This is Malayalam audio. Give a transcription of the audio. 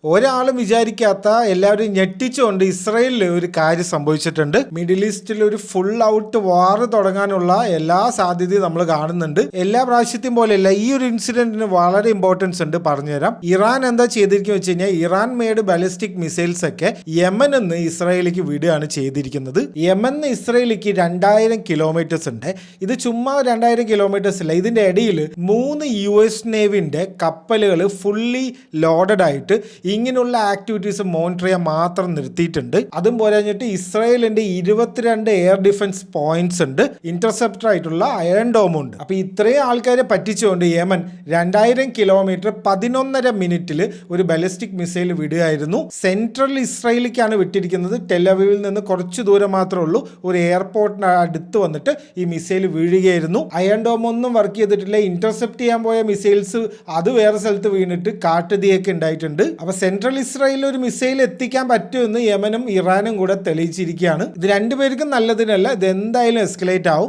ഒരാളും വിചാരിക്കാത്ത എല്ലാവരും ഞെട്ടിച്ചുകൊണ്ട് ഇസ്രയേലിൽ ഒരു കാര്യം സംഭവിച്ചിട്ടുണ്ട്. മിഡിൽ ഈസ്റ്റിൽ ഒരു ഫുൾ ഔട്ട് വാർ തുടങ്ങാനുള്ള എല്ലാ സാധ്യതയും നമ്മൾ കാണുന്നുണ്ട്. എല്ലാ പ്രാവശ്യത്തെയും പോലെയല്ല, ഈ ഒരു ഇൻസിഡന്റിന് വളരെ ഇമ്പോർട്ടൻസ് ഉണ്ട്. പറഞ്ഞുതരാം. ഇറാൻ എന്താ ചെയ്തിരിക്കുന്നത് വെച്ച് കഴിഞ്ഞാൽ, ഇറാൻ മെയ്ഡ് ബാലിസ്റ്റിക് മിസൈൽസ് ഒക്കെ യമൻ നിന്ന് ഇസ്രയേലിലേക്ക് വിടുകയാണ് ചെയ്തിരിക്കുന്നത്. യമൻ ഇസ്രയേലിലേക്ക് 2000 കിലോമീറ്റേഴ്സ് ഉണ്ട്. ഇത് ചുമ്മാ 2000 കിലോമീറ്റേഴ്സ് ഇല്ല, ഇതിന്റെ ഇടയിൽ 3 US നേവിന്റെ കപ്പലുകൾ ഫുള്ളി ലോഡഡ് ആയിട്ട് ഇങ്ങനെയുള്ള ആക്ടിവിറ്റീസ് മോണിറ്റർ ചെയ്യാൻ മാത്രം നിർത്തിയിട്ടുണ്ട്. അതും പോരാഞ്ഞിട്ട് ഇസ്രായേലിന്റെ 22 എയർ ഡിഫൻസ് പോയിന്റ്സ് ഉണ്ട്, ഇന്റർസെപ്റ്റർ ആയിട്ടുള്ള അയൺ ഡോം ഉണ്ട്. അപ്പൊ ഇത്രയും ആൾക്കാരെ പറ്റിച്ചുകൊണ്ട് യമൻ 2000 കിലോമീറ്റർ 11.5 മിനിറ്റിൽ ഒരു ബാലിസ്റ്റിക് മിസൈൽ വിടുകയായിരുന്നു. സെൻട്രൽ ഇസ്രായേലിലേക്കാണ് വിട്ടിരിക്കുന്നത്. ടെലവീവിൽ നിന്ന് കുറച്ച് ദൂരം മാത്രമേ ഉള്ളൂ. ഒരു എയർപോർട്ടിന് അടുത്ത് വന്നിട്ട് ഈ മിസൈൽ വീഴുകയായിരുന്നു. അയൺ ഡോം ഒന്നും വർക്ക് ചെയ്തിട്ടില്ല. ഇന്റർസെപ്റ്റ് ചെയ്യാൻ പോയ മിസൈൽസ് അത് വേറെ സ്ഥലത്ത് വീണിട്ട് കാട്ടുതീയൊക്കെ ഉണ്ടായിട്ടുണ്ട്. അപ്പൊ സെൻട്രൽ ഇസ്രായേലിൽ ഒരു മിസൈൽ എത്തിക്കാൻ പറ്റുമെന്ന് യമനും ഇറാനും കൂടെ തെളിയിച്ചിരിക്കുകയാണ്. ഇത് രണ്ടുപേർക്കും നല്ലതിനല്ല, ഇത് എന്തായാലും എസ്കലേറ്റ് ആവും.